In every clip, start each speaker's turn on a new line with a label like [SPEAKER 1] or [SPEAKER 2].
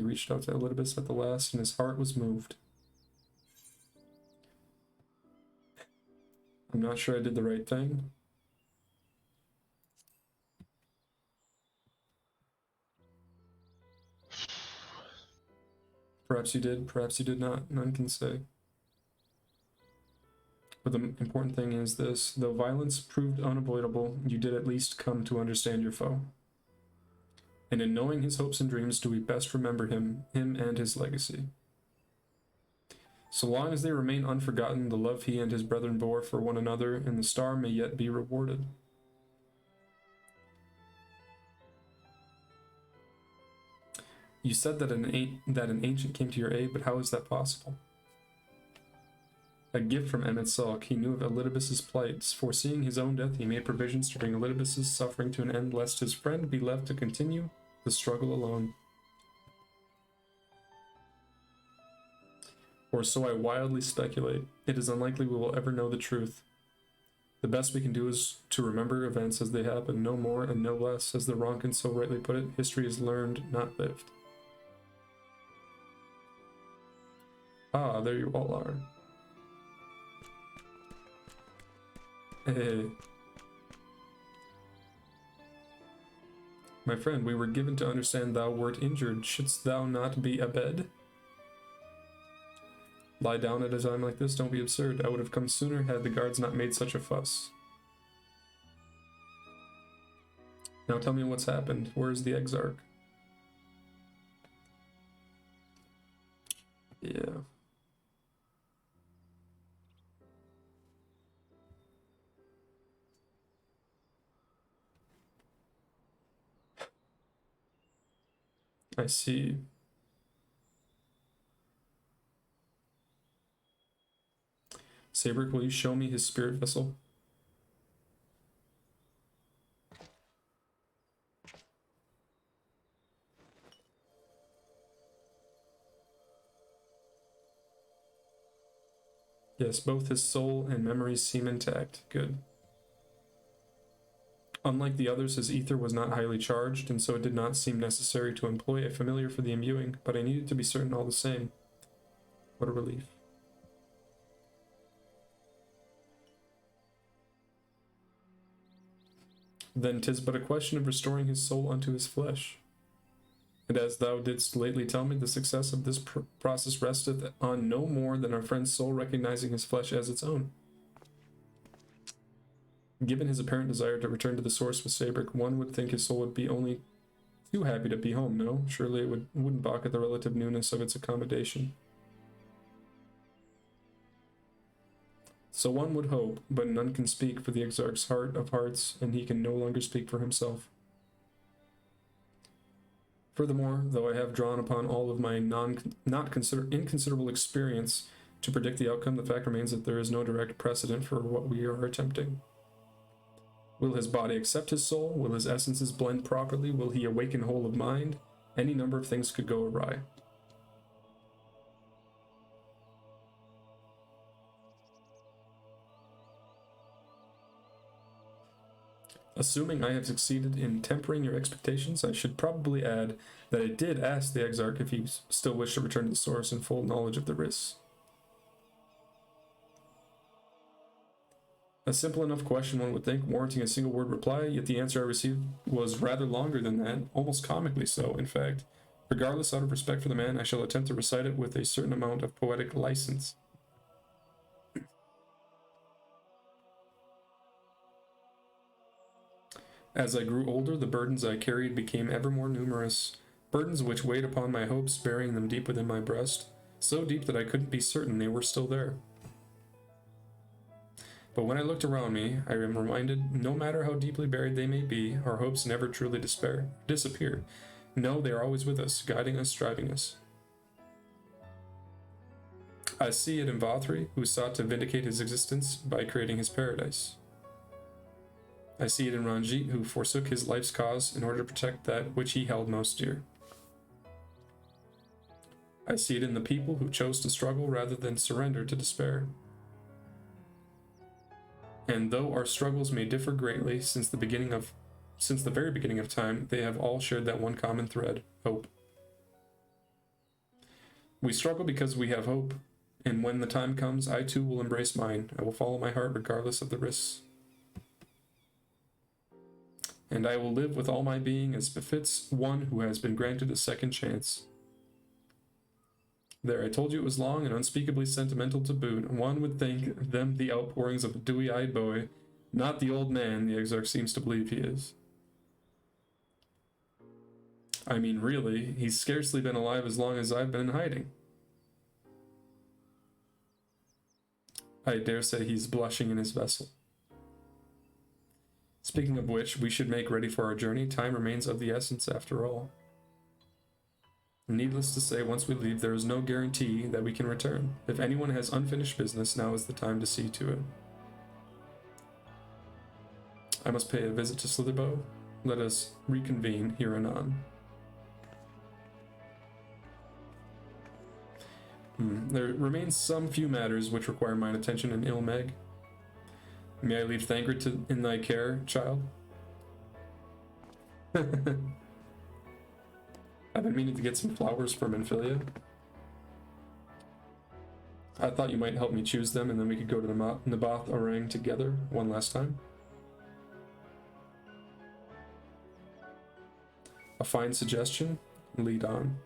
[SPEAKER 1] he reached out to Elidibus at the last, and his heart was moved. I'm not sure I did the right thing. Perhaps you did, perhaps you did not. None can say. But the important thing is this: though violence proved unavoidable, you did at least come to understand your foe. And in knowing his hopes and dreams, do we best remember him and his legacy. So long as they remain unforgotten, the love he and his brethren bore for one another and the star may yet be rewarded. You said that an ancient came to your aid, but how is that possible? A gift from Emet-Selch. He knew of Elidibus's plight. Foreseeing his own death, he made provisions to bring Elidibus's suffering to an end, lest his friend be left to continue the struggle alone. Or so I wildly speculate. It is unlikely we will ever know the truth. The best we can do is to remember events as they happen, no more and no less. As the Ronkin so rightly put it, history is learned, not lived. Ah, there you all are. Hey. My friend, we were given to understand thou wert injured. Shouldst thou not be abed? Lie down at a time like this, don't be absurd. I would have come sooner had the guards not made such a fuss. Now tell me what's happened. Where is the Exarch? Yeah. I see. Sabric, will you show me his spirit vessel? Yes, both his soul and memories seem intact. Good. Unlike the others, his ether was not highly charged, and so it did not seem necessary to employ a familiar for the imbuing, but I needed to be certain all the same. What a relief. Then 'tis but a question of restoring his soul unto his flesh. And as thou didst lately tell me, the success of this process resteth on no more than our friend's soul recognizing his flesh as its own. Given his apparent desire to return to the source with Sabric, one would think his soul would be only too happy to be home, no? Surely it wouldn't balk at the relative newness of its accommodation. So one would hope, but none can speak for the Exarch's heart of hearts, and he can no longer speak for himself. Furthermore, though I have drawn upon all of my inconsiderable experience to predict the outcome, the fact remains that there is no direct precedent for what we are attempting. Will his body accept his soul? Will his essences blend properly? Will he awaken whole of mind? Any number of things could go awry. Assuming I have succeeded in tempering your expectations, I should probably add that I did ask the Exarch if he still wished to return to the source in full knowledge of the risks. A simple enough question, one would think, warranting a single word reply, yet the answer I received was rather longer than that, almost comically so, in fact. Regardless, out of respect for the man, I shall attempt to recite it with a certain amount of poetic license. As I grew older, the burdens I carried became ever more numerous, burdens which weighed upon my hopes, burying them deep within my breast, so deep that I couldn't be certain they were still there. But when I looked around me, I am reminded, no matter how deeply buried they may be, our hopes never truly disappear. No, they are always with us, guiding us, driving us. I see it in Vathri, who sought to vindicate his existence by creating his paradise. I see it in Ranjit, who forsook his life's cause in order to protect that which he held most dear. I see it in the people who chose to struggle rather than surrender to despair. And though our struggles may differ greatly since the very beginning of time, they have all shared that one common thread, hope. We struggle because we have hope, and when the time comes, I too will embrace mine. I will follow my heart regardless of the risks. And I will live with all my being as befits one who has been granted a second chance. There, I told you it was long and unspeakably sentimental to boot. One would think them the outpourings of a dewy-eyed boy, not the old man the Exarch seems to believe he is. I mean, really, he's scarcely been alive as long as I've been in hiding. I dare say he's blushing in his vessel. Speaking of which, we should make ready for our journey. Time remains of the essence after all. Needless to say, once we leave, there is no guarantee that we can return. If anyone has unfinished business, now is the time to see to it. I must pay a visit to Slitherbow. Let us reconvene here anon. There remains some few matters which require mine attention in Ilmeg. May I leave Thancred in thy care, child? I've been meaning to get some flowers for Minfilia. I thought you might help me choose them, and then we could go to the Naboth Orang together one last time. A fine suggestion. Lead on.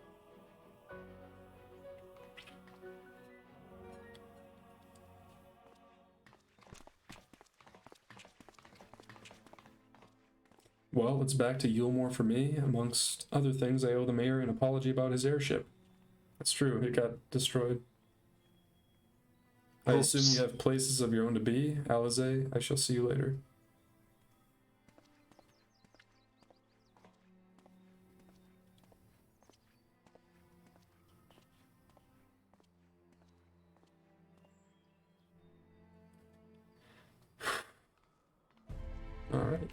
[SPEAKER 1] Well, it's back to Yulmore for me. Amongst other things, I owe the mayor an apology about his airship. That's true, it got destroyed. I assume you have places of your own to be. Alize, I shall see you later. Alright.